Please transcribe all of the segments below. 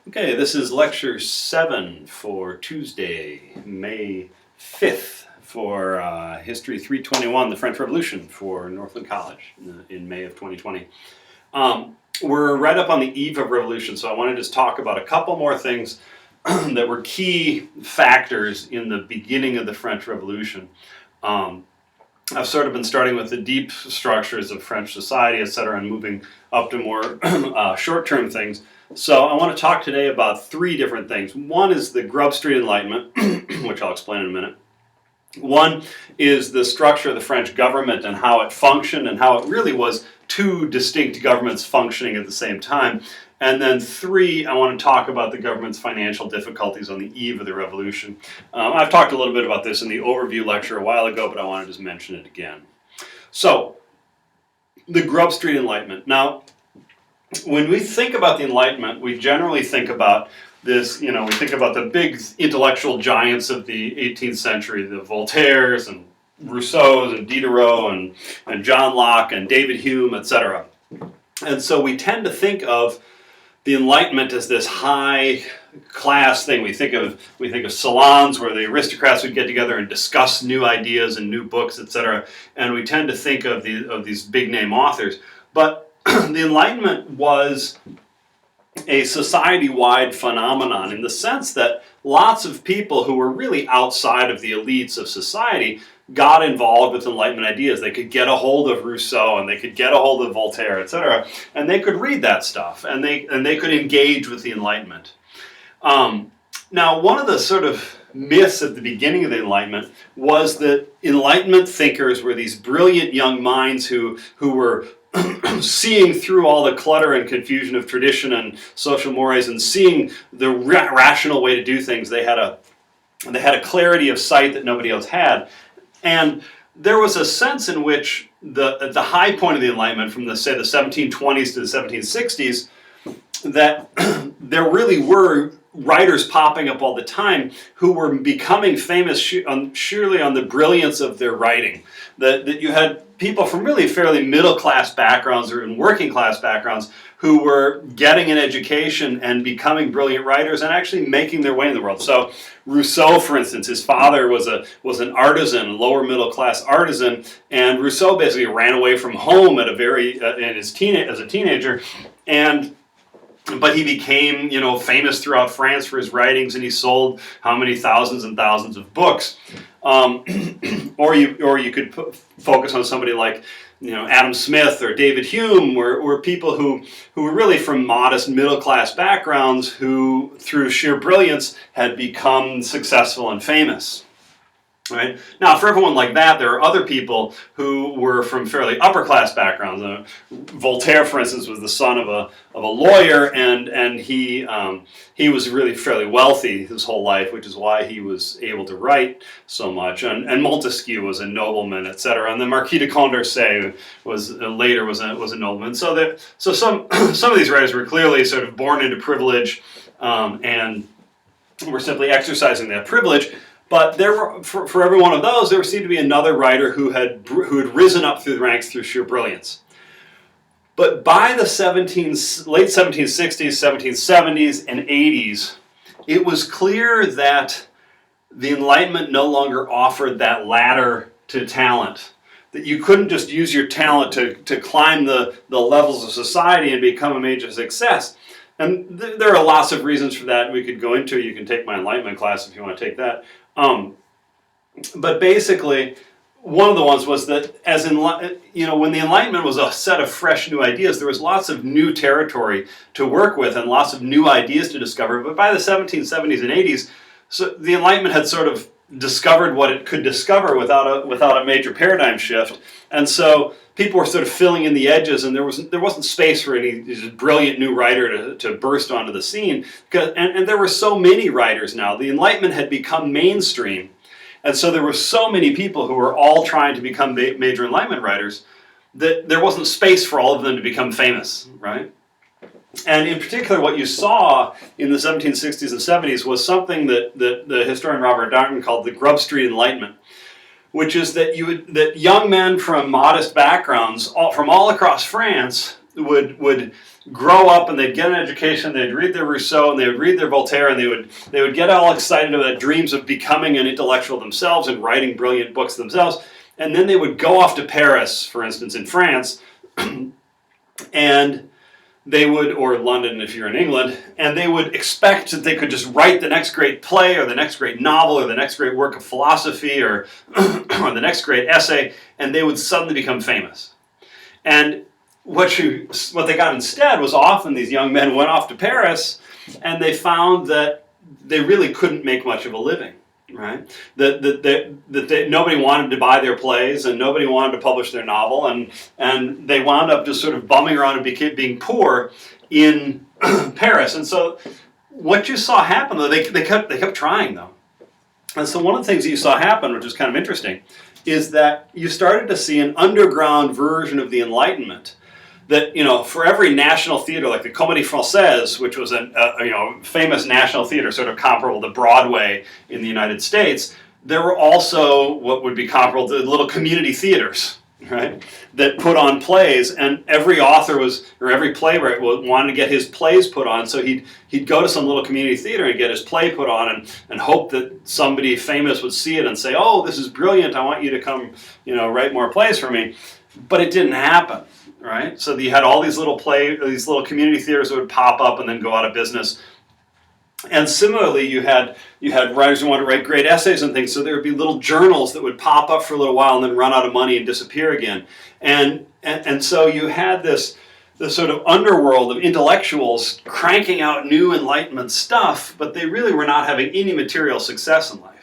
Okay, this is lecture 7 for Tuesday, May 5th for History 321, the French Revolution for Northland College in May of 2020. We're right up on the eve of revolution, so I want to just talk about a couple more things that were key factors in the beginning of the French Revolution. I've sort of been starting with the deep structures of French society, etc., and moving up to more short-term things. So I want to talk today about three different things. One is the Grub Street Enlightenment, which I'll explain in a minute. One is the structure of the French government and how it functioned and how it really was two distinct governments functioning at the same time. And then three, I want to talk about the government's financial difficulties on the eve of the revolution. I've talked a little bit about this in the overview lecture a while ago, but I want to just mention it again. So, the Grub Street Enlightenment. Now, when we think about the Enlightenment, we generally think about this, we think about the big intellectual giants of the 18th century, the Voltaires and Rousseaus and Diderot and John Locke and David Hume, etc. And so we tend to think of the Enlightenment as this high class thing. We think of salons where the aristocrats would get together and discuss new ideas and new books, etc. And we tend to think of these big name authors. But the Enlightenment was a society-wide phenomenon in the sense that lots of people who were really outside of the elites of society got involved with Enlightenment ideas. They could get a hold of Rousseau and they could get a hold of Voltaire, etc., and they could read that stuff and they could engage with the Enlightenment. Now, one of the sort of myths at the beginning of the Enlightenment was that Enlightenment thinkers were these brilliant young minds who were seeing through all the clutter and confusion of tradition and social mores and seeing the rational way to do things. They had a clarity of sight that nobody else had. And there was a sense in which the high point of the Enlightenment, from the 1720s to the 1760s, that there really were writers popping up all the time who were becoming famous surely on the brilliance of their writing. That you had people from really fairly middle-class backgrounds or in working-class backgrounds who were getting an education and becoming brilliant writers and actually making their way in the world. So Rousseau, for instance, his father was an artisan, lower middle-class artisan, and Rousseau basically ran away from home at as a teenager, but he became, famous throughout France for his writings, and he sold how many thousands and thousands of books. Or you could focus on somebody like, Adam Smith or David Hume, were people who were really from modest middle-class backgrounds who, through sheer brilliance, had become successful and famous. Right? Now, for everyone like that, there are other people who were from fairly upper-class backgrounds. Voltaire, for instance, was the son of a lawyer, and he was really fairly wealthy his whole life, which is why he was able to write so much. And Montesquieu was a nobleman, etc. And the Marquis de Condorcet was a nobleman. So some of these writers were clearly sort of born into privilege, and were simply exercising that privilege. But there were, for every one of those, there seemed to be another writer who had risen up through the ranks through sheer brilliance. But by the late 1760s, 1770s, and 80s, it was clear that the Enlightenment no longer offered that ladder to talent. That you couldn't just use your talent to climb the levels of society and become a major success. And there are lots of reasons for that we could go into. You can take my Enlightenment class if you want to take that. But basically, one of the ones was that when the Enlightenment was a set of fresh new ideas, there was lots of new territory to work with and lots of new ideas to discover. But by the 1770s and 80s, so the Enlightenment had sort of discovered what it could discover without a major paradigm shift, and so people were sort of filling in the edges, and there wasn't space for any brilliant new writer to burst onto the scene. And there were so many writers now. The Enlightenment had become mainstream, and so there were so many people who were all trying to become major Enlightenment writers that there wasn't space for all of them to become famous, right? And in particular, what you saw in the 1760s and 70s was something that the historian Robert Darnton called the Grub Street Enlightenment, which is that young men from modest backgrounds from all across France would grow up and they'd get an education, they'd read their Rousseau and they would read their Voltaire, and they would get all excited about dreams of becoming an intellectual themselves and writing brilliant books themselves. And then they would go off to Paris, for instance, in France, and they would, or London if you're in England, and they would expect that they could just write the next great play or the next great novel or the next great work of philosophy or, or the next great essay, and they would suddenly become famous. And what they got instead was often these young men went off to Paris and they found that they really couldn't make much of a living, right? That nobody wanted to buy their plays and nobody wanted to publish their novel, and they wound up just sort of bumming around and being poor in Paris. And so what you saw happen, though, they kept trying, though. And so one of the things that you saw happen, which is kind of interesting, is that you started to see an underground version of the Enlightenment. That, for every national theater, like the Comédie Française, which was a famous national theater, sort of comparable to Broadway in the United States, there were also what would be comparable to little community theaters, right? That put on plays, and every author or every playwright wanted to get his plays put on, so he'd go to some little community theater and get his play put on, and hope that somebody famous would see it and say, "Oh, this is brilliant! I want you to come, write more plays for me." But it didn't happen. Right, so you had all these little community theaters that would pop up and then go out of business. And similarly, you had writers who wanted to write great essays and things. So there would be little journals that would pop up for a little while and then run out of money and disappear again. And so you had this sort of underworld of intellectuals cranking out new Enlightenment stuff, but they really were not having any material success in life.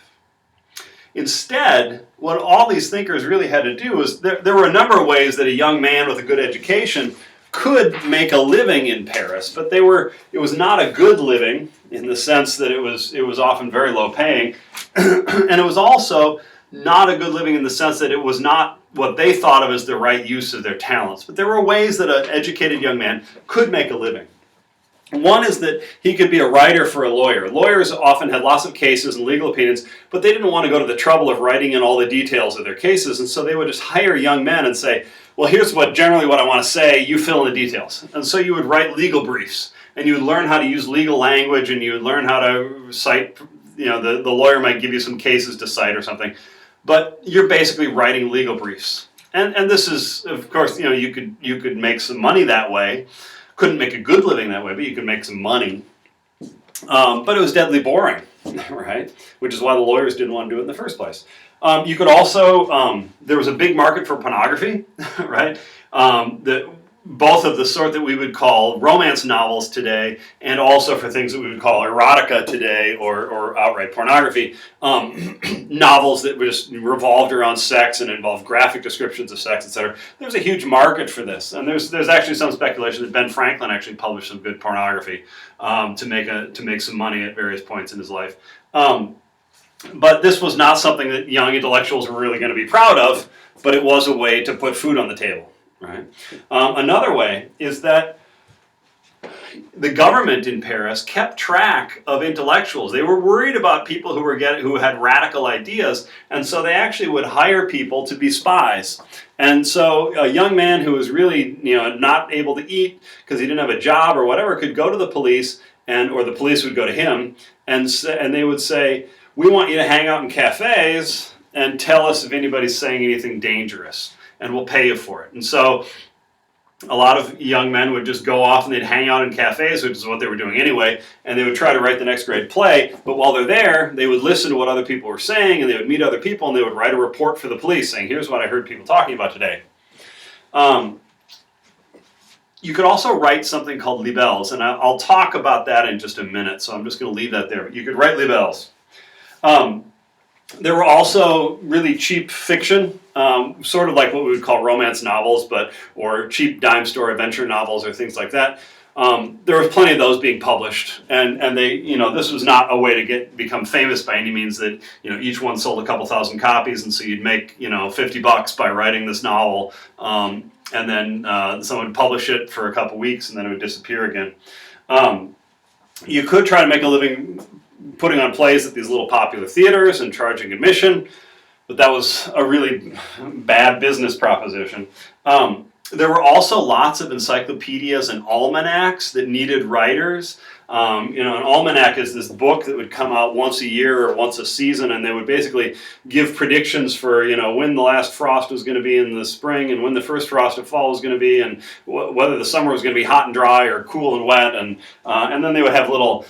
Instead, what all these thinkers really had to do was, there were a number of ways that a young man with a good education could make a living in Paris, but it was not a good living in the sense that it was often very low paying, and it was also not a good living in the sense that it was not what they thought of as the right use of their talents. But there were ways that an educated young man could make a living. One is that he could be a writer for a lawyer. Lawyers often had lots of cases and legal opinions, but they didn't want to go to the trouble of writing in all the details of their cases, and so they would just hire young men and say, well, here's generally what I want to say, you fill in the details. And so you would write legal briefs, and you would learn how to use legal language, and you would learn how to cite, the lawyer might give you some cases to cite or something, but you're basically writing legal briefs. And this is, of course, you could make some money that way. Couldn't make a good living that way, but you could make some money. But it was deadly boring, right? Which is why the lawyers didn't want to do it in the first place. You could also, there was a big market for pornography, right? Both of the sort that we would call romance novels today, and also for things that we would call erotica today, or outright pornography. Novels that just revolved around sex and involved graphic descriptions of sex, etc. There was a huge market for this, and there's actually some speculation that Ben Franklin actually published some good pornography to make some money at various points in his life. But this was not something that young intellectuals were really going to be proud of, but it was a way to put food on the table. Right. Another way is that the government in Paris kept track of intellectuals. They were worried about people who had radical ideas, and so they actually would hire people to be spies. And so a young man who was really not able to eat because he didn't have a job or whatever could go to the police, or the police would go to him, and they would say, "We want you to hang out in cafes and tell us if anybody's saying anything dangerous, and we'll pay you for it." And so a lot of young men would just go off and they'd hang out in cafes, which is what they were doing anyway, and they would try to write the next great play, but while they're there, they would listen to what other people were saying, and they would meet other people, and they would write a report for the police saying, here's what I heard people talking about today. You could also write something called libelles, and I'll talk about that in just a minute, so I'm just going to leave that there. You could write libelles. There were also really cheap fiction, sort of like what we would call romance novels, or cheap dime store adventure novels or things like that. There was plenty of those being published, and they, this was not a way to become famous by any means. That each one sold a couple thousand copies, and so you'd make $50 by writing this novel, and then someone would publish it for a couple weeks, and then it would disappear again. You could try to make a living putting on plays at these little popular theaters and charging admission, but that was a really bad business proposition. There were also lots of encyclopedias and almanacs that needed writers. An almanac is this book that would come out once a year or once a season, and they would basically give predictions for, when the last frost was going to be in the spring and when the first frost of fall was going to be, and whether the summer was going to be hot and dry or cool and wet. And then they would have little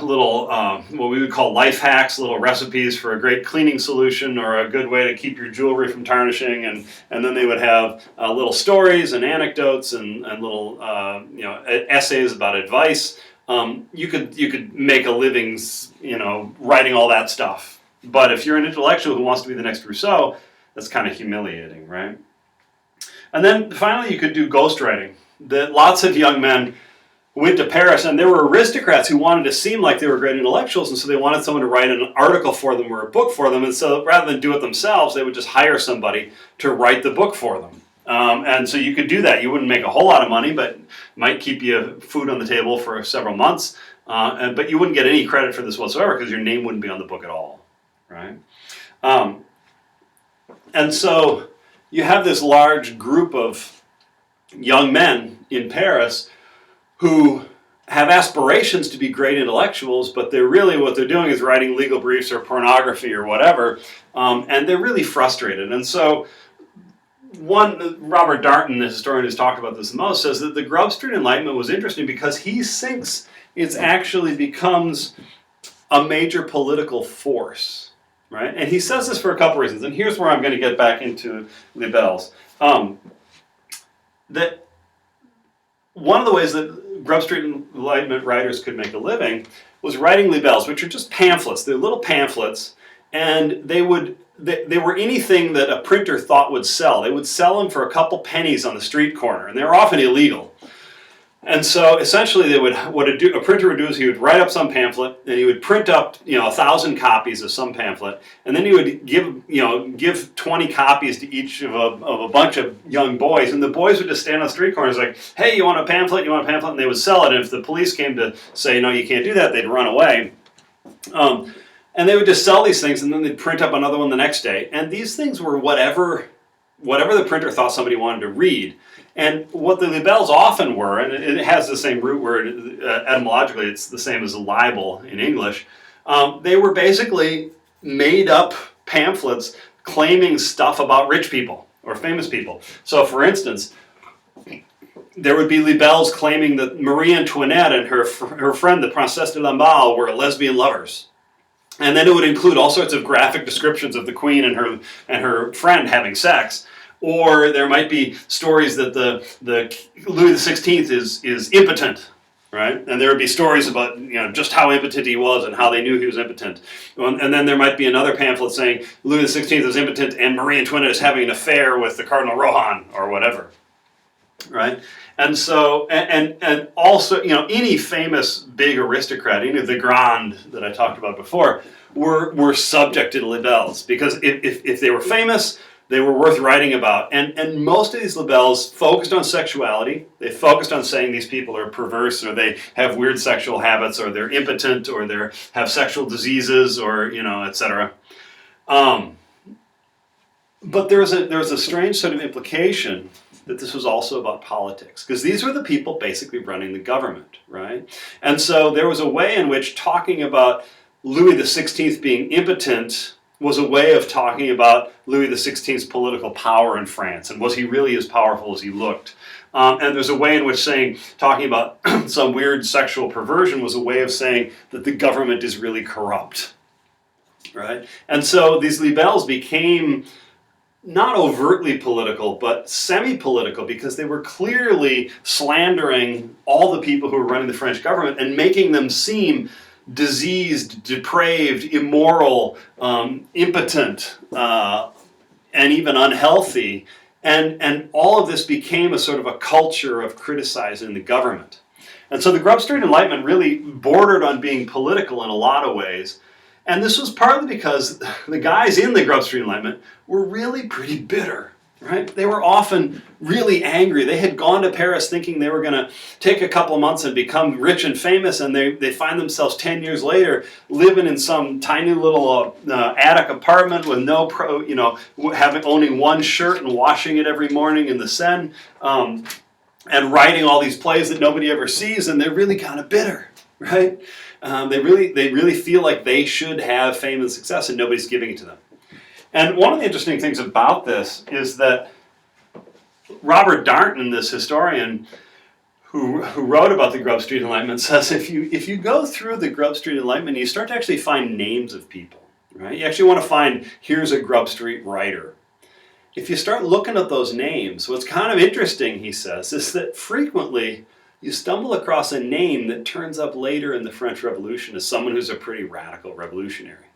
what we would call life hacks, little recipes for a great cleaning solution or a good way to keep your jewelry from tarnishing, and then they would have little stories and anecdotes and little essays about advice. You could make a living writing all that stuff, but if you're an intellectual who wants to be the next Rousseau, that's kind of humiliating, right? And then finally you could do ghostwriting. That lots of young men went to Paris, and there were aristocrats who wanted to seem like they were great intellectuals, and so they wanted someone to write an article for them or a book for them, and so rather than do it themselves, they would just hire somebody to write the book for them. And so you could do that. You wouldn't make a whole lot of money, but might keep you food on the table for several months, but you wouldn't get any credit for this whatsoever because your name wouldn't be on the book at all, right? And so you have this large group of young men in Paris who have aspirations to be great intellectuals, but what they're doing is writing legal briefs or pornography or whatever, and they're really frustrated. And so Robert Darnton, the historian who's talked about this the most, says that the Grub Street Enlightenment was interesting because he thinks it actually becomes a major political force, right? And he says this for a couple reasons, and here's where I'm going to get back into libelles. That one of the ways that Grub Street Enlightenment writers could make a living was writing libelles, which are just pamphlets. They're little pamphlets, and they were anything that a printer thought would sell. They would sell them for a couple pennies on the street corner, and they were often illegal. And so essentially what a printer would do is he would write up some pamphlet, and he would print up 1,000 copies of some pamphlet, and then he would give 20 copies to each of a bunch of young boys, and the boys would just stand on the street corners like, hey, you want a pamphlet? You want a pamphlet? And they would sell it, and if the police came to say, no, you can't do that, they'd run away. And they would just sell these things, and then they'd print up another one the next day. And these things were whatever the printer thought somebody wanted to read. And what the libelles often were, and it has the same root word, etymologically it's the same as libel in English, they were basically made up pamphlets claiming stuff about rich people or famous people. So for instance, there would be libelles claiming that Marie Antoinette and her friend, the Princesse de Lamballe, were lesbian lovers. And then it would include all sorts of graphic descriptions of the queen and her friend having sex. Or there might be stories that the Louis XVI is impotent, right? And there would be stories about just how impotent he was and how they knew he was impotent. And then there might be another pamphlet saying Louis XVI is impotent and Marie Antoinette is having an affair with the Cardinal Rohan or whatever, right? And so, and also, any famous big aristocrat, any of the Grand that I talked about before, were subject to libelles because if they were famous, they were worth writing about. And most of these libelles focused on sexuality. They focused on saying these people are perverse or they have weird sexual habits or they're impotent or they have sexual diseases or, etc. But there was a strange sort of implication that this was also about politics, because these were the people basically running the government, right? And so there was a way in which talking about Louis XVI being impotent was a way of talking about Louis XVI's political power in France, and was he really as powerful as he looked? And there's a way in which talking about some weird sexual perversion was a way of saying that the government is really corrupt, right? And so these libelles became not overtly political, but semi-political, because they were clearly slandering all the people who were running the French government and making them seem diseased, depraved, immoral, impotent, and even unhealthy. And all of this became a sort of a culture of criticizing the government. And so the Grub Street Enlightenment really bordered on being political in a lot of ways. And this was partly because the guys in the Grub Street Enlightenment were really pretty bitter. right? They were often really angry. They had gone to Paris thinking they were going to take a couple of months and become rich and famous, and they find themselves 10 years later living in some tiny little attic apartment with having owning one shirt and washing it every morning in the Seine, and writing all these plays that nobody ever sees, and they're really kind of bitter, right? They really feel like they should have fame and success, and nobody's giving it to them. And one of the interesting things about this is that Robert Darnton, this historian who wrote about the Grub Street Enlightenment, says if you go through the Grub Street Enlightenment, you start to actually find names of people, right? You actually want to find, here's a Grub Street writer. If you start looking at those names, what's kind of interesting, he says, is that frequently you stumble across a name that turns up later in the French Revolution as someone who's a pretty radical revolutionary.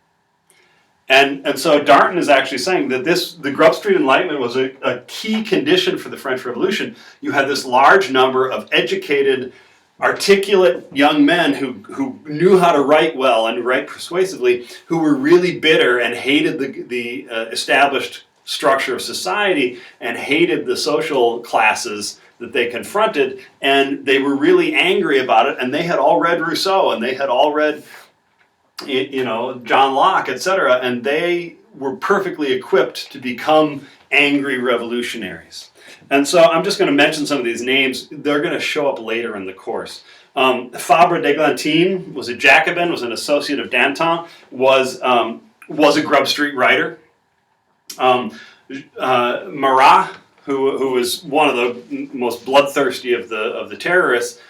And so Darnton is actually saying that the Grub Street Enlightenment was a key condition for the French Revolution. You had this large number of educated, articulate young men who knew how to write well and write persuasively, who were really bitter and hated the established structure of society and hated the social classes that they confronted, and they were really angry about it, and they had all read Rousseau, and they had all read John Locke, etc., and they were perfectly equipped to become angry revolutionaries. And so I'm just going to mention some of these names. They're going to show up later in the course. Fabre d'Eglantine was a Jacobin, was an associate of Danton, was a Grub Street writer. Marat, who was one of the most bloodthirsty of the terrorists,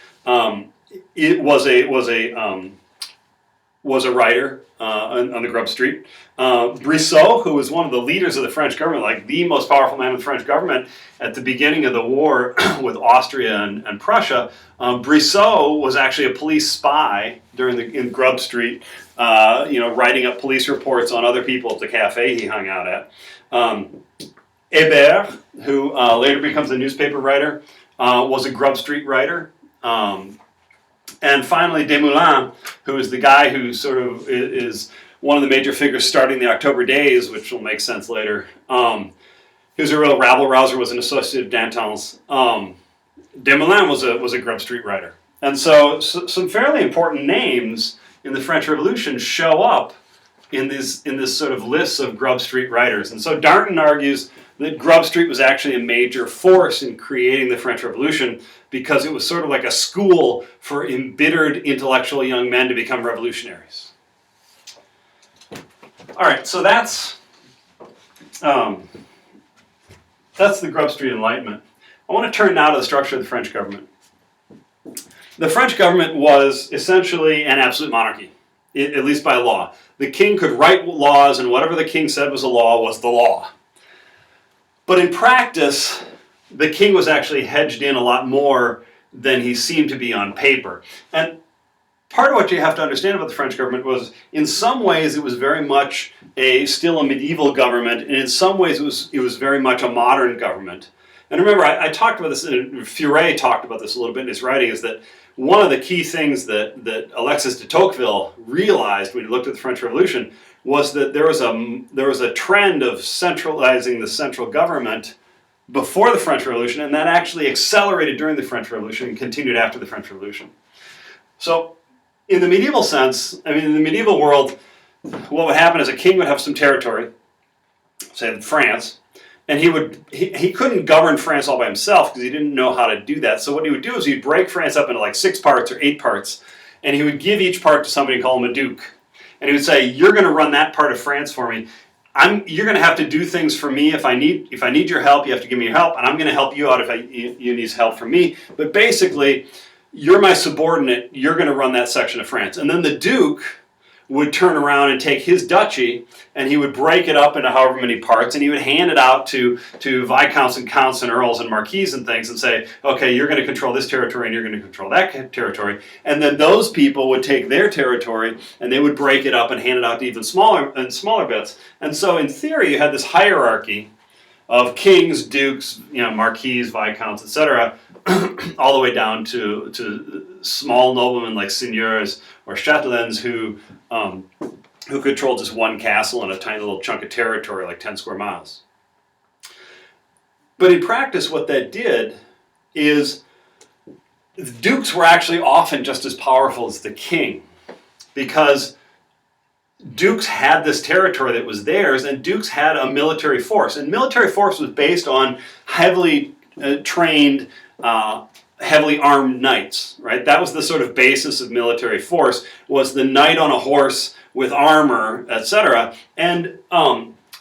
was a writer on the Grub Street. Brissot, who was one of the leaders of the French government, like the most powerful man in the French government at the beginning of the war with Austria and Prussia, Brissot was actually a police spy in Grub Street, writing up police reports on other people at the cafe he hung out at. Hébert, who later becomes a newspaper writer, was a Grub Street writer. And finally, Desmoulins, who is the guy who sort of is one of the major figures starting the October Days, which will make sense later. He was a real rabble-rouser, was an associate of Danton's. Desmoulins was a Grub Street writer. And so some fairly important names in the French Revolution show up in this sort of list of Grub Street writers. And so Darnton argues that Grub Street was actually a major force in creating the French Revolution because it was sort of like a school for embittered intellectual young men to become revolutionaries. All right, so that's the Grub Street Enlightenment. I want to turn now to the structure of the French government. The French government was essentially an absolute monarchy, at least by law. The king could write laws, and whatever the king said was a law was the law. But in practice, the king was actually hedged in a lot more than he seemed to be on paper. And part of what you have to understand about the French government was, in some ways, it was very much still a medieval government, and in some ways, it was very much a modern government. And remember, I talked about this, and Furet talked about this a little bit in his writing, is that one of the key things that Alexis de Tocqueville realized when he looked at the French Revolution was that there was a trend of centralizing the central government before the French Revolution, and that actually accelerated during the French Revolution and continued after the French Revolution. So, in the medieval sense, in the medieval world, what would happen is a king would have some territory, say France, and he couldn't govern France all by himself because he didn't know how to do that. So what he would do is he'd break France up into like 6 parts or 8 parts, and he would give each part to somebody and call him a duke. And he would say, "You're going to run that part of France for me. You're going to have to do things for me. If I need your help, you have to give me your help, and I'm going to help you out if you need help from me. But basically, you're my subordinate. You're going to run that section of France." And then the duke would turn around and take his duchy, and he would break it up into however many parts, and he would hand it out to viscounts and counts and earls and marquises and things and say, "Okay, you're going to control this territory and you're going to control that territory." And then those people would take their territory and they would break it up and hand it out to even smaller bits. And so in theory, you had this hierarchy of kings, dukes, marquises, viscounts, etc., all the way down to small noblemen like seigneurs or châtelains who controlled just one castle and a tiny little chunk of territory, like 10 square miles. But in practice, what that did is the dukes were actually often just as powerful as the king, because dukes had this territory that was theirs, and dukes had a military force. And military force was based on heavily trained, heavily armed knights, right? That was the sort of basis of military force, was the knight on a horse with armor, etc. And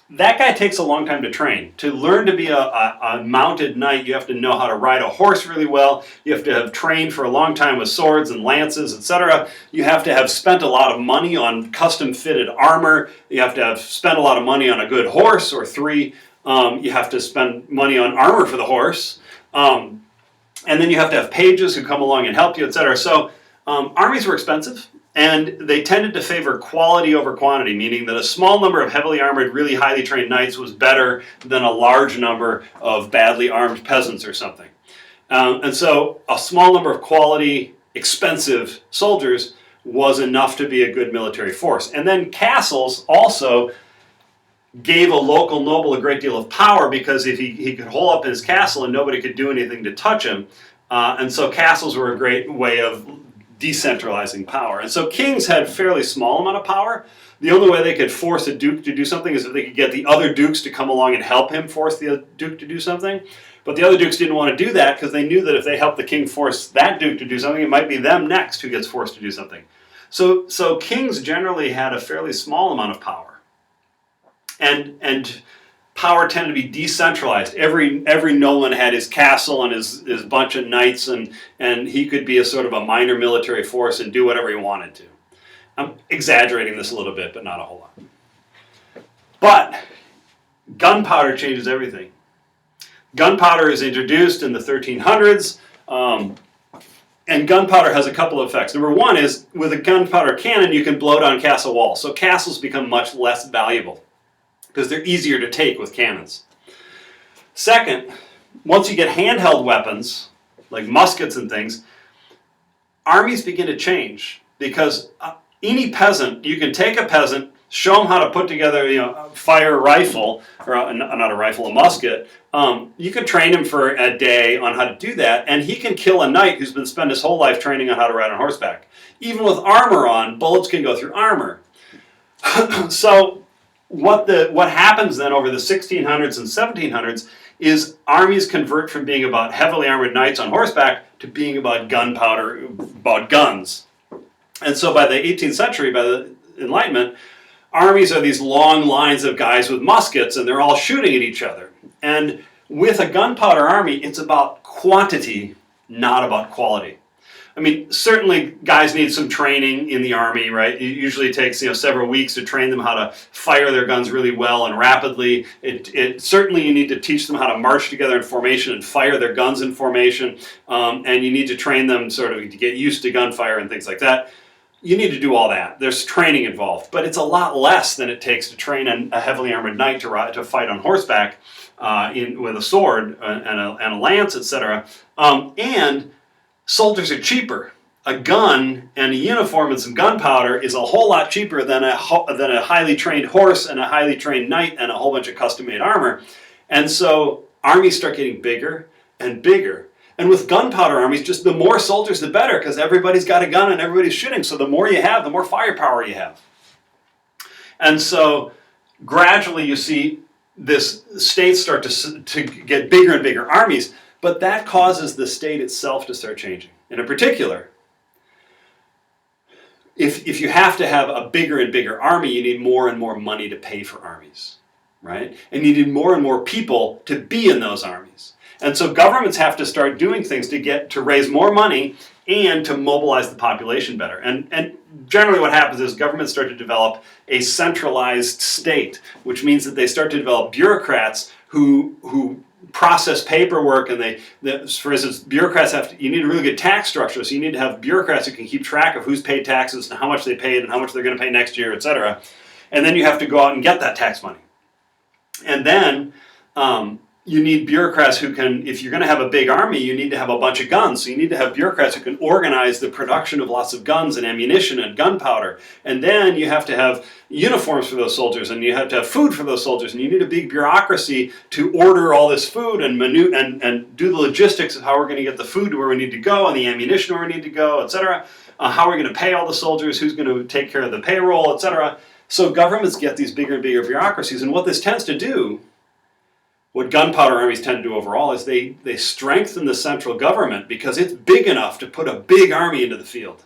that guy takes a long time to train. To learn to be a mounted knight, you have to know how to ride a horse really well. You have to have trained for a long time with swords and lances, etc. You have to have spent a lot of money on custom-fitted armor. You have to have spent a lot of money on a good horse or three. You have to spend money on armor for the horse. And then you have to have pages who come along and help you, etc. So armies were expensive. And they tended to favor quality over quantity, meaning that a small number of heavily armored, really highly trained knights was better than a large number of badly armed peasants or something. And so a small number of quality, expensive soldiers was enough to be a good military force. And then castles also gave a local noble a great deal of power, because if he could hole up his castle and nobody could do anything to touch him. And so castles were a great way of decentralizing power. And so kings had fairly small amount of power. The only way they could force a duke to do something is if they could get the other dukes to come along and help him force the duke to do something. But the other dukes didn't want to do that, because they knew that if they helped the king force that duke to do something, it might be them next who gets forced to do something. So kings generally had a fairly small amount of power. And power tended to be decentralized. Every Nolan had his castle and his bunch of knights, and he could be a sort of a minor military force and do whatever he wanted to. I'm exaggerating this a little bit, but not a whole lot. But gunpowder changes everything. Gunpowder is introduced in the 1300s, and gunpowder has a couple of effects. Number one is, with a gunpowder cannon, you can blow down castle walls. So castles become much less valuable, because they're easier to take with cannons. Second, once you get handheld weapons, like muskets and things, armies begin to change, because any peasant, you can take a peasant, show them how to put together, fire a rifle, or not a rifle, a musket. You can train him for a day on how to do that, and he can kill a knight who's been spent his whole life training on how to ride on horseback. Even with armor on, bullets can go through armor. So what happens then over the 1600s and 1700s is armies convert from being about heavily armored knights on horseback to being about gunpowder, about guns. And so by the 18th century, by the Enlightenment, armies are these long lines of guys with muskets, and they're all shooting at each other. And with a gunpowder army, it's about quantity, not about quality. I mean, certainly guys need some training in the army, right? It usually takes several weeks to train them how to fire their guns really well and rapidly. Certainly you need to teach them how to march together in formation and fire their guns in formation, and you need to train them sort of to get used to gunfire and things like that. You need to do all that. There's training involved, but it's a lot less than it takes to train a heavily armored knight to fight on horseback with a sword and a lance, etc. And soldiers are cheaper. A gun and a uniform and some gunpowder is a whole lot cheaper than a highly trained horse and a highly trained knight and a whole bunch of custom-made armor. And so armies start getting bigger and bigger. And with gunpowder armies, just the more soldiers, the better, because everybody's got a gun and everybody's shooting. So the more you have, the more firepower you have. And so gradually you see this states start to get bigger and bigger armies. But that causes the state itself to start changing. And in particular, if you have to have a bigger and bigger army, you need more and more money to pay for armies, right? And you need more and more people to be in those armies. And so governments have to start doing things to raise more money and to mobilize the population better. And generally what happens is governments start to develop a centralized state, which means that they start to develop bureaucrats who process paperwork, and for instance, bureaucrats you need a really good tax structure, so you need to have bureaucrats who can keep track of who's paid taxes and how much they paid and how much they're going to pay next year, etc. And then you have to go out and get that tax money. And then you need bureaucrats who can, if you're going to have a big army, you need to have a bunch of guns. So you need to have bureaucrats who can organize the production of lots of guns and ammunition and gunpowder. And then you have to have uniforms for those soldiers, and you have to have food for those soldiers. And you need a big bureaucracy to order all this food and do the logistics of how we're going to get the food to where we need to go and the ammunition where we need to go, etc. How are we going to pay all the soldiers? Who's going to take care of the payroll, etc. So governments get these bigger and bigger bureaucracies. And what this tends to do, what gunpowder armies tend to do overall, is they strengthen the central government because it's big enough to put a big army into the field.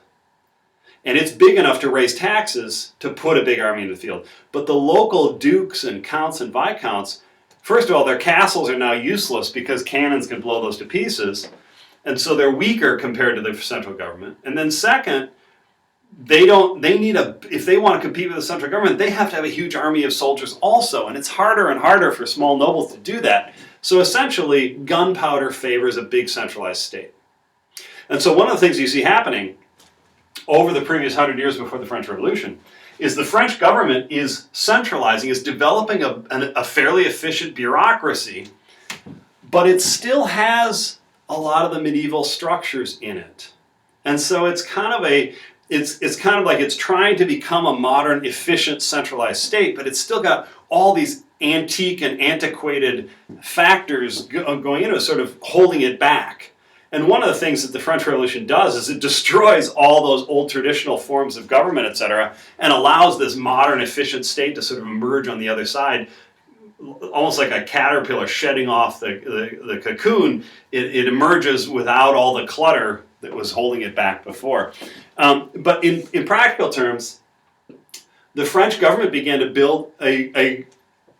And it's big enough to raise taxes to put a big army into the field. But the local dukes and counts and viscounts, first of all, their castles are now useless because cannons can blow those to pieces. And so they're weaker compared to the central government. And then second, if they want to compete with the central government, they have to have a huge army of soldiers also, and it's harder and harder for small nobles to do that. So essentially, gunpowder favors a big centralized state. And so one of the things you see happening over the previous 100 years before the French Revolution is the French government is centralizing, is developing a fairly efficient bureaucracy, but it still has a lot of the medieval structures in it. And so it's kind of like it's trying to become a modern, efficient, centralized state, but it's still got all these antique and antiquated factors going into it, sort of holding it back. And one of the things that the French Revolution does is it destroys all those old traditional forms of government, etc., and allows this modern, efficient state to sort of emerge on the other side, almost like a caterpillar shedding off the cocoon. It emerges without all the clutter that was holding it back before. But in practical terms, the French government began to build a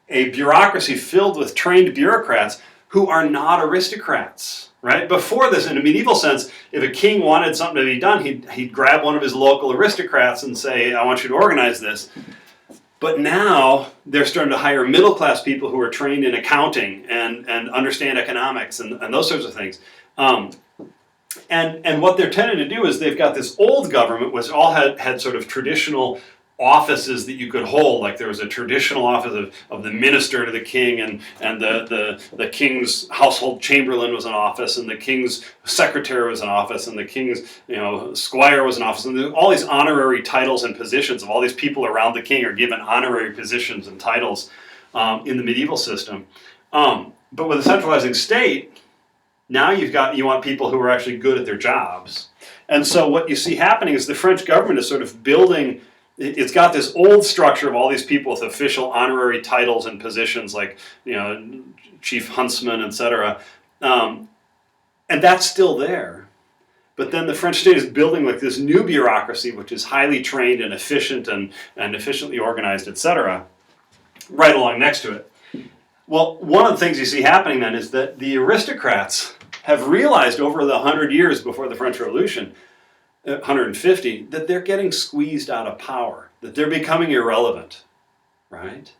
bureaucracy filled with trained bureaucrats who are not aristocrats. Right? Before this, in a medieval sense, if a king wanted something to be done, he'd grab one of his local aristocrats and say, I want you to organize this. But now they're starting to hire middle-class people who are trained in accounting and understand economics and those sorts of things. And what they're tending to do is they've got this old government, which all had sort of traditional offices that you could hold. Like there was a traditional office of the minister to the king, and the king's household chamberlain was an office, and the king's secretary was an office, and the king's squire was an office, and all these honorary titles and positions of all these people around the king are given honorary positions and titles in the medieval system. But with a centralizing state, now you want people who are actually good at their jobs. And so what you see happening is the French government is sort of building. It's got this old structure of all these people with official honorary titles and positions like, chief huntsman, etc. And that's still there. But then the French state is building like this new bureaucracy, which is highly trained and efficient and efficiently organized, etc., right along next to it. Well, one of the things you see happening then is that the aristocrats have realized over the 100 years before the French Revolution, 150, that they're getting squeezed out of power, that they're becoming irrelevant, right?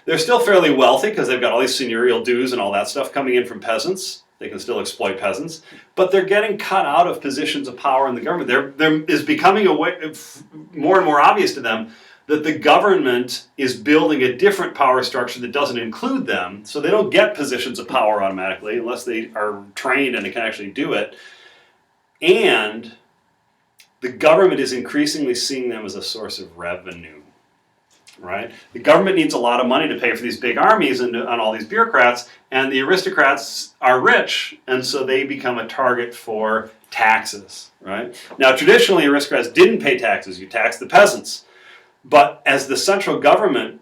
They're still fairly wealthy because they've got all these seigneurial dues and all that stuff coming in from peasants. They can still exploit peasants, but they're getting cut out of positions of power in the government. There is becoming more and more obvious to them that the government is building a different power structure that doesn't include them, so they don't get positions of power automatically unless they are trained and they can actually do it. And the government is increasingly seeing them as a source of revenue, right? The government needs a lot of money to pay for these big armies and all these bureaucrats, and the aristocrats are rich, and so they become a target for taxes, right? Now, traditionally, aristocrats didn't pay taxes. You taxed the peasants. But as the central government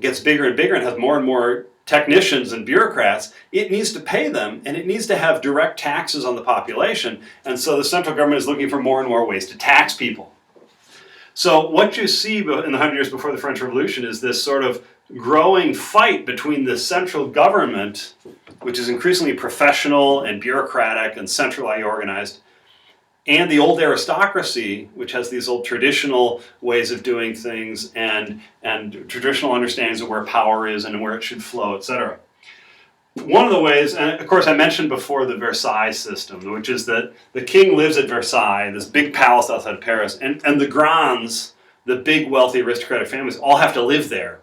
gets bigger and bigger and has more and more technicians and bureaucrats, it needs to pay them, and it needs to have direct taxes on the population. And so the central government is looking for more and more ways to tax people. So what you see in the 100 years before the French Revolution is this sort of growing fight between the central government, which is increasingly professional and bureaucratic and centrally organized, and the old aristocracy, which has these old traditional ways of doing things and traditional understandings of where power is and where it should flow, etc. One of the ways, and of course I mentioned before the Versailles system, which is that the king lives at Versailles, this big palace outside Paris, and the grands, the big wealthy aristocratic families, all have to live there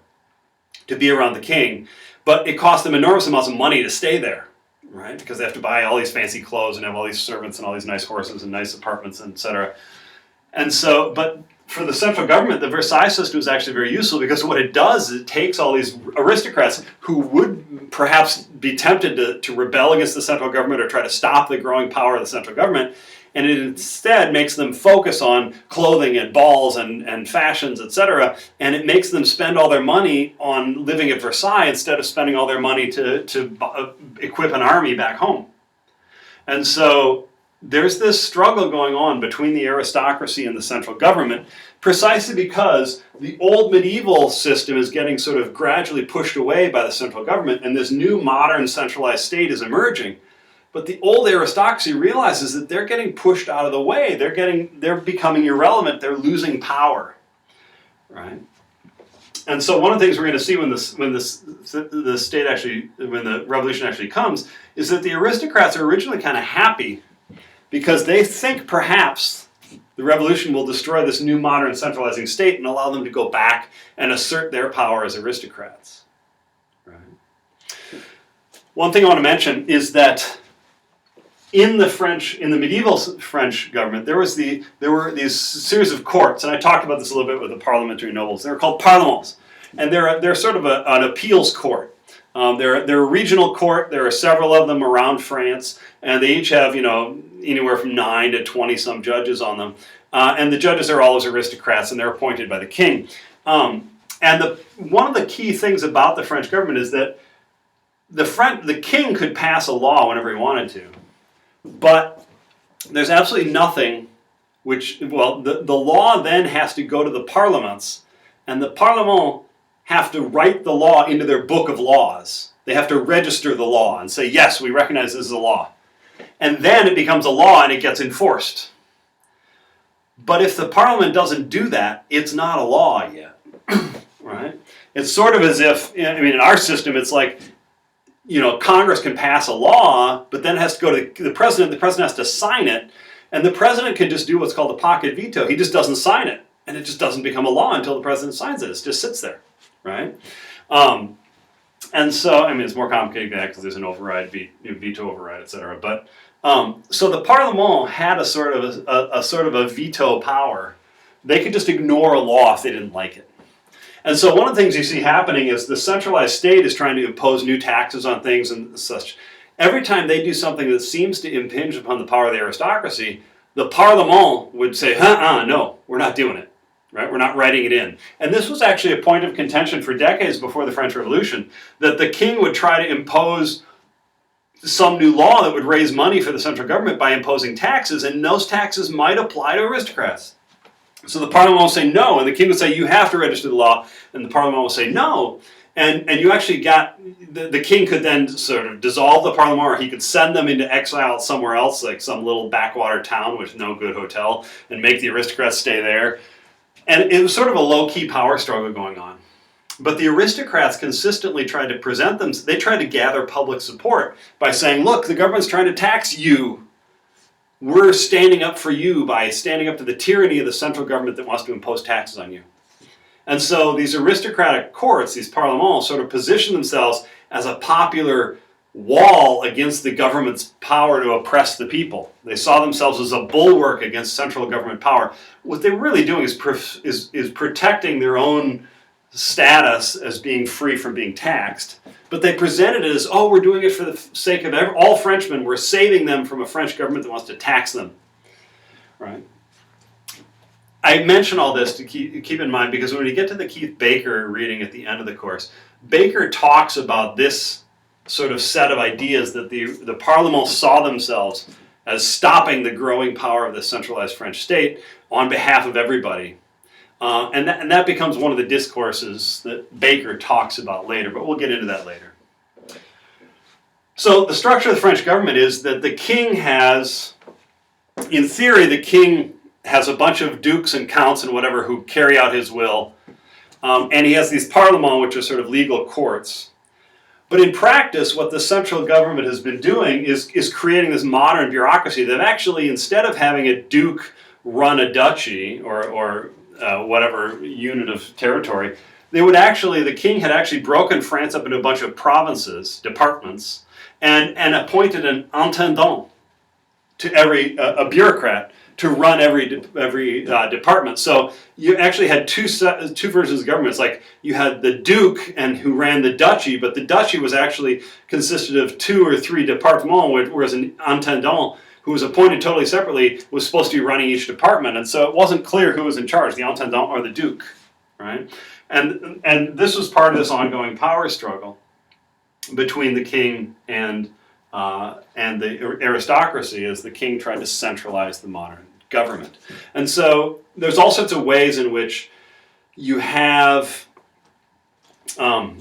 to be around the king. but it costs them enormous amounts of money to stay there, right? Because they have to buy all these fancy clothes and have all these servants and all these nice horses and nice apartments, etc. And so, but for the central government, the Versailles system is actually very useful, because what it does is it takes all these aristocrats who would perhaps be tempted to rebel against the central government or try to stop the growing power of the central government, and it instead makes them focus on clothing and balls and fashions, etc., and it makes them spend all their money on living at Versailles instead of spending all their money to equip an army back home. And so there's this struggle going on between the aristocracy and the central government, precisely because the old medieval system is getting sort of gradually pushed away by the central government, and this new modern centralized state is emerging. But the old aristocracy realizes that they're getting pushed out of the way. They're becoming irrelevant. They're losing power, right? And so one of the things we're going to see when the revolution actually comes is that the aristocrats are originally kind of happy, because they think perhaps the revolution will destroy this new modern centralizing state and allow them to go back and assert their power as aristocrats. Right? One thing I want to mention is that in the medieval French government, there were these series of courts, and I talked about this a little bit with the parliamentary nobles. They were called parlements, and they're sort of an appeals court. They're a regional court. There are several of them around France, and they each have anywhere from 9 to 20 some judges on them, and the judges are always aristocrats, and they're appointed by the king. One of the key things about the French government is that the king could pass a law whenever he wanted to, but there's absolutely nothing the law then has to go to the parliaments, and the parlement have to write the law into their book of laws. They have to register the law and say, yes, we recognize this is a law. And then it becomes a law and it gets enforced. But if the parliament doesn't do that, it's not a law yet, right? It's sort of as if, in our system, it's like, Congress can pass a law, but then it has to go to the president. The president has to sign it, and the president can just do what's called a pocket veto. He just doesn't sign it, and it just doesn't become a law until the president signs it. It just sits there, right? And so, it's more complicated than that, because there's an override, veto override, etc. But so the Parlement had a sort of a veto power. They could just ignore a law if they didn't like it. And so one of the things you see happening is the centralized state is trying to impose new taxes on things and such. Every time they do something that seems to impinge upon the power of the aristocracy, the Parlement would say, no, we're not doing it. Right? We're not writing it in. And this was actually a point of contention for decades before the French Revolution, that the king would try to impose some new law that would raise money for the central government by imposing taxes, and those taxes might apply to aristocrats. So the Parliament will say no, and the king would say, you have to register the law, and the Parliament will say no. And you actually got, the king could then sort of dissolve the Parliament, or he could send them into exile somewhere else, like some little backwater town with no good hotel, and make the aristocrats stay there. And it was sort of a low-key power struggle going on. But the aristocrats consistently tried to present them, they tried to gather public support by saying, look, the government's trying to tax you. We're standing up for you by standing up to the tyranny of the central government that wants to impose taxes on you. And so these aristocratic courts, these parlements, sort of position themselves as a popular wall against the government's power to oppress the people. They saw themselves as a bulwark against central government power. What they're really doing is protecting their own status as being free from being taxed. But they presented it as, we're doing it for the sake of all Frenchmen. We're saving them from a French government that wants to tax them. Right? I mention all this to keep in mind, because when we get to the Keith Baker reading at the end of the course, Baker talks about this sort of set of ideas that the Parlement saw themselves as stopping the growing power of the centralized French state on behalf of everybody. And that becomes one of the discourses that Baker talks about later, but we'll get into that later. So the structure of the French government is that the king has, in theory, the king has a bunch of dukes and counts and whatever who carry out his will, and he has these parlements, which are sort of legal courts. But in practice, what the central government has been doing is creating this modern bureaucracy that actually, instead of having a duke run a duchy or whatever unit of territory, the king had actually broken France up into a bunch of provinces, departments, and appointed an intendant to a bureaucrat to run every department. So you actually had two versions of government. It's like you had the duke and who ran the duchy, but the duchy was actually consisted of 2 or 3 départements, whereas an intendant who was appointed totally separately was supposed to be running each department. And so it wasn't clear who was in charge, the intendant or the duke, right? And this was part of this ongoing power struggle between the king and the aristocracy, as the king tried to centralize the modern government. And so there's all sorts of ways in which you have an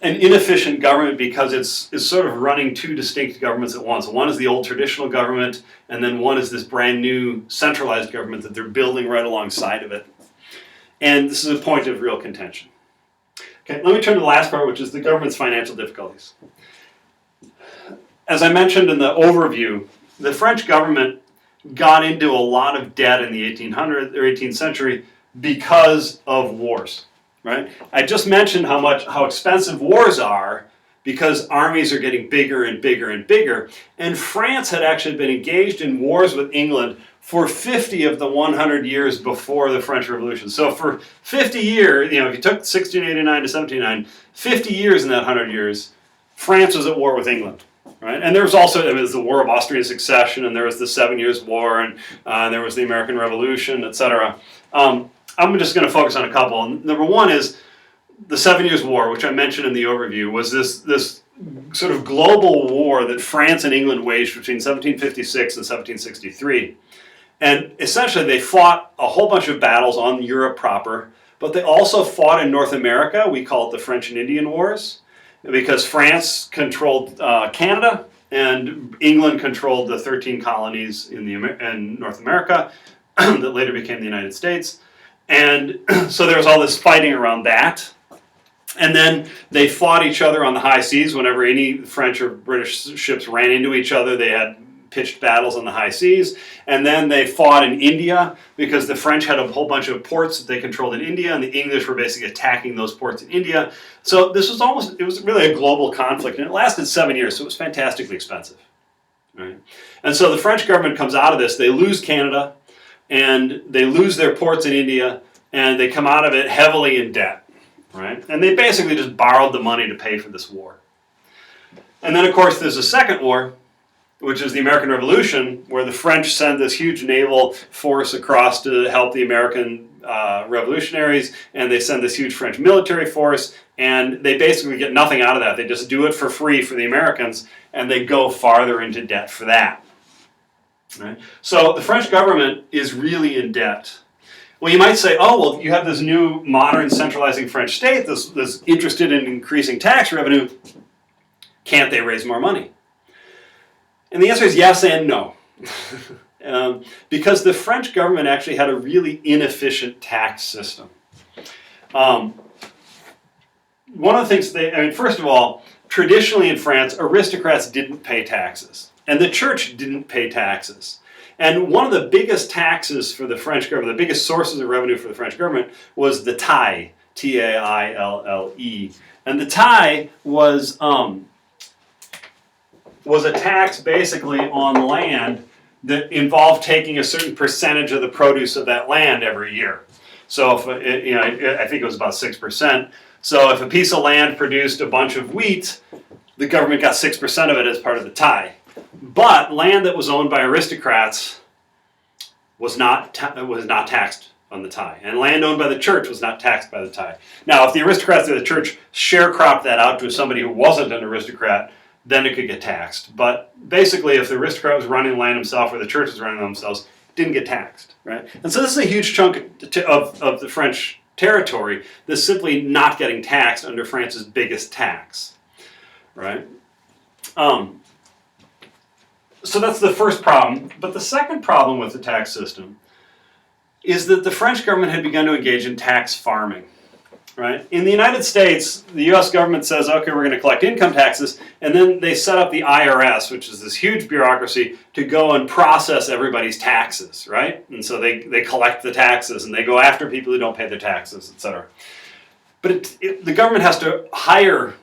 inefficient government because it's sort of running 2 distinct governments at once. One is the old traditional government, and then one is this brand new centralized government that they're building right alongside of it. And this is a point of real contention. Okay, let me turn to the last part, which is the government's financial difficulties. As I mentioned in the overview, the French government got into a lot of debt in the 18th century because of wars, right? I just mentioned how expensive wars are because armies are getting bigger and bigger and bigger. And France had actually been engaged in wars with England for 50 of the 100 years before the French Revolution. So for 50 years, if you took 1689 to 1709, 50 years in that 100 years, France was at war with England. Right? And there was also the War of Austrian Succession, and there was the 7 Years' War, and there was the American Revolution, etc. I'm just going to focus on a couple. Number one is the 7 Years' War, which I mentioned in the overview, was this sort of global war that France and England waged between 1756 and 1763. And essentially they fought a whole bunch of battles on Europe proper, but they also fought in North America. We call it the French and Indian Wars, because France controlled Canada and England controlled the 13 colonies in North America that later became the United States. And so there was all this fighting around that. And then they fought each other on the high seas. Whenever any French or British ships ran into each other, they had pitched battles on the high seas. And then they fought in India because the French had a whole bunch of ports that they controlled in India, and the English were basically attacking those ports in India. So it was really a global conflict, and it lasted 7 years, so it was fantastically expensive. Right? And so the French government comes out of this, they lose Canada, and they lose their ports in India, and they come out of it heavily in debt. Right? And they basically just borrowed the money to pay for this war. And then, of course, there's a second war, which is the American Revolution, where the French send this huge naval force across to help the American revolutionaries, and they send this huge French military force, and they basically get nothing out of that. They just do it for free for the Americans, and they go farther into debt for that. Right? So the French government is really in debt. Well, you might say, oh, well, you have this new modern centralizing French state that's interested in increasing tax revenue. Can't they raise more money? And the answer is yes and no. Because the French government actually had a really inefficient tax system. One of the things first of all, traditionally in France, aristocrats didn't pay taxes. And the church didn't pay taxes. And one of the biggest taxes for the French government, the biggest sources of revenue for the French government, was the taille, T-A-I-L-L-E. And the taille was a tax basically on land that involved taking a certain percentage of the produce of that land every year. So if I think it was about 6%. So if a piece of land produced a bunch of wheat, the government got 6% of it as part of the taille. But land that was owned by aristocrats was not taxed on the taille, and land owned by the church was not taxed by the taille. Now, if the aristocrats of the church sharecropped that out to somebody who wasn't an aristocrat, then it could get taxed. But basically, if the aristocrat was running land himself or the church was running themselves, it didn't get taxed, right? And so this is a huge chunk of the French territory that's simply not getting taxed under France's biggest tax, right? So that's the first problem. But the second problem with the tax system is that the French government had begun to engage in tax farming. Right? In the United States, the U.S. government says, okay, we're going to collect income taxes, and then they set up the IRS, which is this huge bureaucracy, to go and process everybody's taxes, right? And so they collect the taxes, and they go after people who don't pay their taxes, etc. But the government has to hire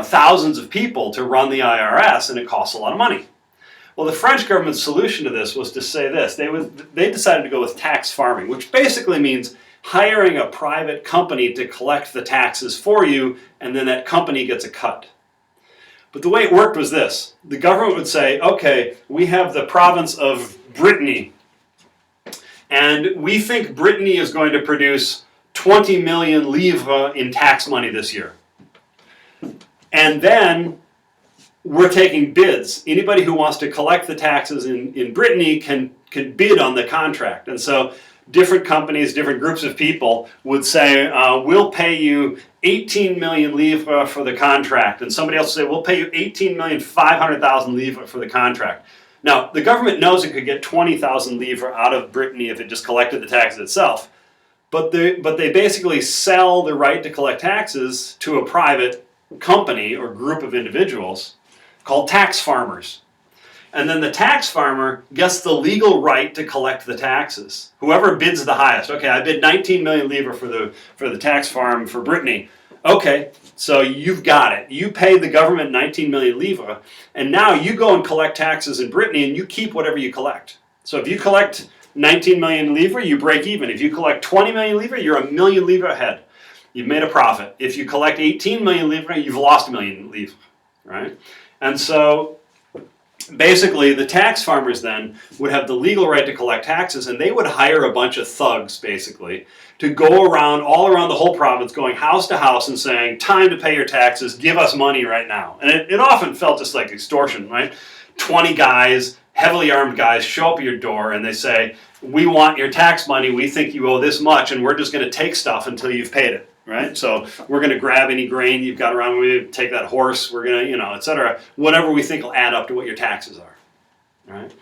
thousands of people to run the IRS, and it costs a lot of money. Well, the French government's solution to this was to say this. They decided to go with tax farming, which basically means hiring a private company to collect the taxes for you, and then that company gets a cut. But the way it worked was this. The government would say, okay, we have the province of Brittany, and we think Brittany is going to produce 20 million livres in tax money this year. And then we're taking bids. Anybody who wants to collect the taxes in Brittany can bid on the contract. And so different companies, different groups of people would say, we'll pay you 18 million livres for the contract. And somebody else would say, we'll pay you 18,500,000 livres for the contract. Now, the government knows it could get 20,000 livres out of Brittany if it just collected the taxes itself. But they basically sell the right to collect taxes to a private company or group of individuals called tax farmers. And then the tax farmer gets the legal right to collect the taxes. Whoever bids the highest. Okay, I bid 19 million livres for the tax farm for Brittany. Okay, so you've got it. You pay the government 19 million livres, and now you go and collect taxes in Brittany, and you keep whatever you collect. So if you collect 19 million livres, you break even. If you collect 20 million livres, you're a million livres ahead. You've made a profit. If you collect 18 million livres, you've lost a million livres, right? And so basically, the tax farmers then would have the legal right to collect taxes, and they would hire a bunch of thugs, basically, to go around, all around the whole province, going house to house and saying, time to pay your taxes, give us money right now. And it often felt just like extortion, right? 20 guys, heavily armed guys, show up at your door, and they say, we want your tax money, we think you owe this much, and we're just going to take stuff until you've paid it. Right? So we're going to grab any grain you've got around, we take that horse, we're going to, etc. Whatever we think will add up to what your taxes are. Right?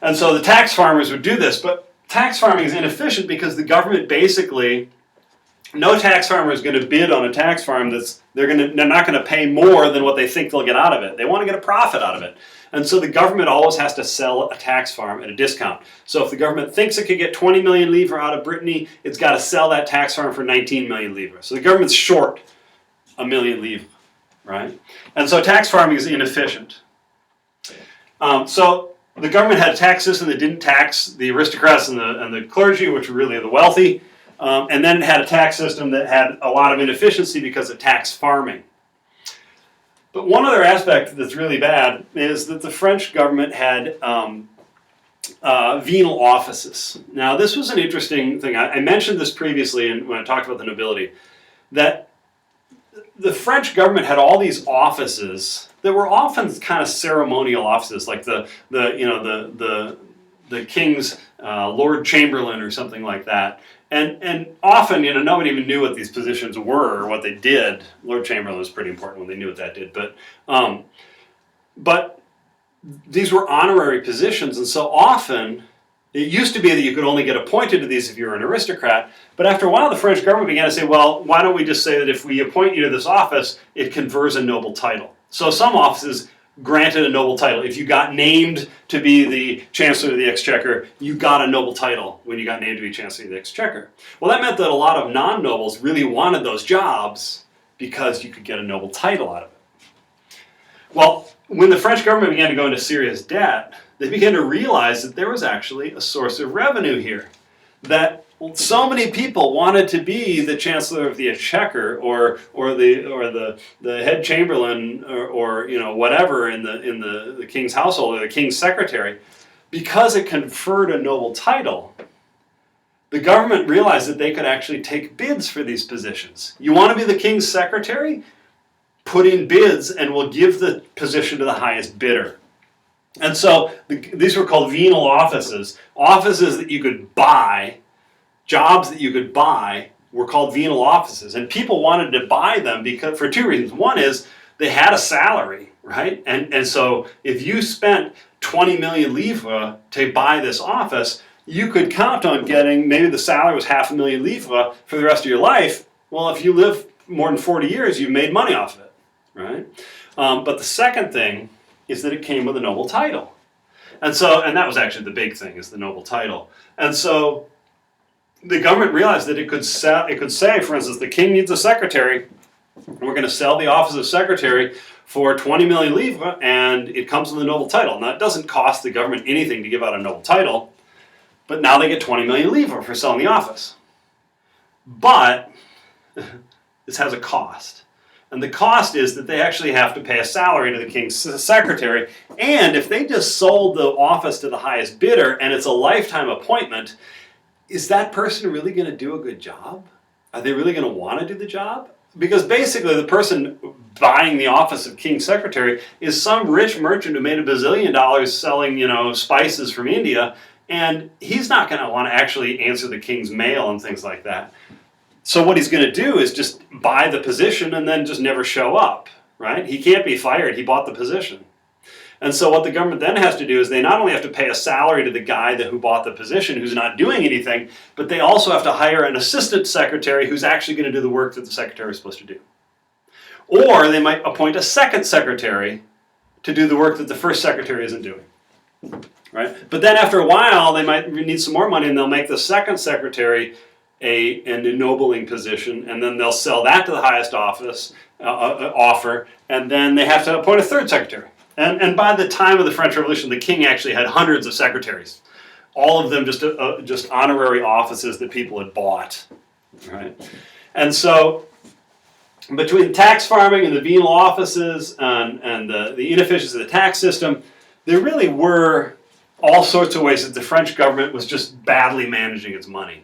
And so the tax farmers would do this, but tax farming is inefficient because the government basically, no tax farmer is going to bid on a tax farm they're not going to pay more than what they think they'll get out of it. They want to get a profit out of it. And so the government always has to sell a tax farm at a discount. So if the government thinks it could get 20 million livres out of Brittany, it's got to sell that tax farm for 19 million livres. So the government's short a million livres, right? And so tax farming is inefficient. So the government had a tax system that didn't tax the aristocrats and the clergy, which were really the wealthy, and then had a tax system that had a lot of inefficiency because of tax farming. But one other aspect that's really bad is that the French government had venal offices. Now, this was an interesting thing. I mentioned this previously when I talked about the nobility, that the French government had all these offices that were often kind of ceremonial offices, like the king's Lord Chamberlain or something like that. And often, nobody even knew what these positions were or what they did. Lord Chamberlain was pretty important when they knew what that did. But these were honorary positions, and so often it used to be that you could only get appointed to these if you were an aristocrat. But after a while, the French government began to say, well, why don't we just say that if we appoint you to this office, it confers a noble title. So some offices granted a noble title. If you got named to be the Chancellor of the Exchequer, you got a noble title when you got named to be Chancellor of the Exchequer. Well, that meant that a lot of non-nobles really wanted those jobs because you could get a noble title out of it. Well, when the French government began to go into serious debt, they began to realize that there was actually a source of revenue here. That so many people wanted to be the Chancellor of the Exchequer or the head chamberlain or whatever in the king's household or the king's secretary, because it conferred a noble title. The government realized that they could actually take bids for these positions. You want to be the king's secretary? Put in bids and we'll give the position to the highest bidder. And so these were called venal offices. Offices that you could buy, jobs that you could buy were called venal offices. And people wanted to buy them for two reasons. One is they had a salary, right? And so if you spent 20 million livres to buy this office, you could count on getting, maybe the salary was 500,000 livres for the rest of your life. Well, if you live more than 40 years, you've made money off of it, right? But the second thing is that it came with a noble title. And that was actually the big thing, is the noble title. And so the government realized that it could say, for instance, the king needs a secretary. We're going to sell the office of secretary for 20 million livres, and it comes with a noble title. Now, it doesn't cost the government anything to give out a noble title, but now they get 20 million livres for selling the office. But this has a cost. And the cost is that they actually have to pay a salary to the king's secretary. And if they just sold the office to the highest bidder and it's a lifetime appointment, is that person really going to do a good job? Are they really going to want to do the job? Because basically the person buying the office of king's secretary is some rich merchant who made $1 bazillion selling, spices from India, and he's not going to want to actually answer the king's mail and things like that. So what he's going to do is just buy the position and then just never show up, right? He can't be fired. He bought the position. And so what the government then has to do is they not only have to pay a salary to the guy who bought the position who's not doing anything, but they also have to hire an assistant secretary who's actually going to do the work that the secretary is supposed to do. Or they might appoint a second secretary to do the work that the first secretary isn't doing. Right? But then after a while, they might need some more money and they'll make the second secretary an ennobling position, and then they'll sell that to the highest offer, and then they have to appoint a third secretary. And by the time of the French Revolution, the king actually had hundreds of secretaries, all of them just honorary offices that people had bought, right? And so between tax farming and the venal offices and the inefficiency of the tax system, there really were all sorts of ways that the French government was just badly managing its money.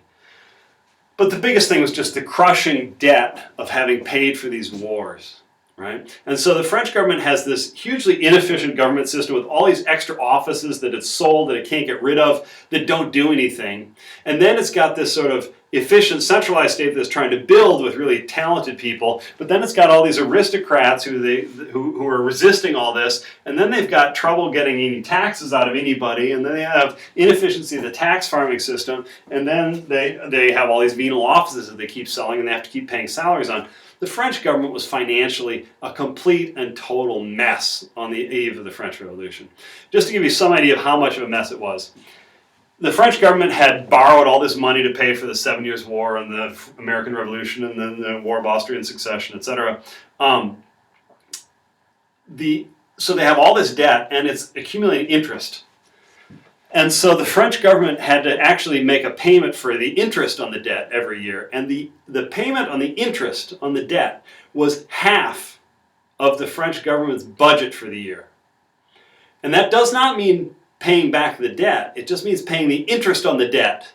But the biggest thing was just the crushing debt of having paid for these wars, right? And so the French government has this hugely inefficient government system with all these extra offices that it's sold that it can't get rid of, that don't do anything. And then it's got this sort of efficient centralized state that's trying to build with really talented people, but then it's got all these aristocrats who are resisting all this, and then they've got trouble getting any taxes out of anybody, and then they have inefficiency of the tax farming system, and then they have all these venal offices that they keep selling and they have to keep paying salaries on. The French government was financially a complete and total mess on the eve of the French Revolution. Just to give you some idea of how much of a mess it was. The French government had borrowed all this money to pay for the 7 Years' War and the American Revolution and then the War of Austrian Succession, etc. So they have all this debt and it's accumulating interest. And so the French government had to actually make a payment for the interest on the debt every year. And the payment on the interest on the debt was half of the French government's budget for the year. And that does not mean paying back the debt. It just means paying the interest on the debt.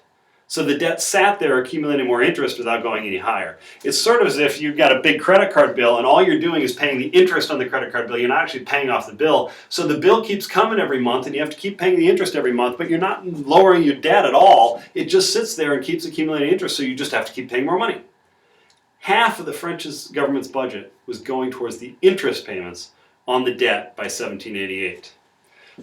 So the debt sat there accumulating more interest without going any higher. It's sort of as if you've got a big credit card bill and all you're doing is paying the interest on the credit card bill. You're not actually paying off the bill. So the bill keeps coming every month and you have to keep paying the interest every month, but you're not lowering your debt at all. It just sits there and keeps accumulating interest, so you just have to keep paying more money. Half of the French government's budget was going towards the interest payments on the debt by 1788.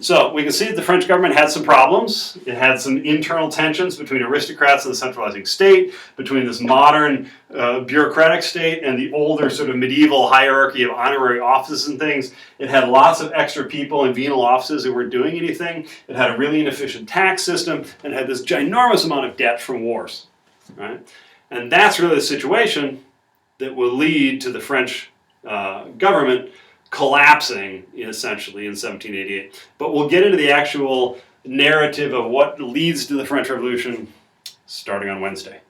So we can see that the French government had some problems. It had some internal tensions between aristocrats and the centralizing state, between this modern bureaucratic state and the older sort of medieval hierarchy of honorary offices and things. It had lots of extra people in venal offices who weren't doing anything. It had a really inefficient tax system and had this ginormous amount of debt from wars, right? And that's really the situation that will lead to the French government collapsing, essentially, in 1788. But we'll get into the actual narrative of what leads to the French Revolution starting on Wednesday.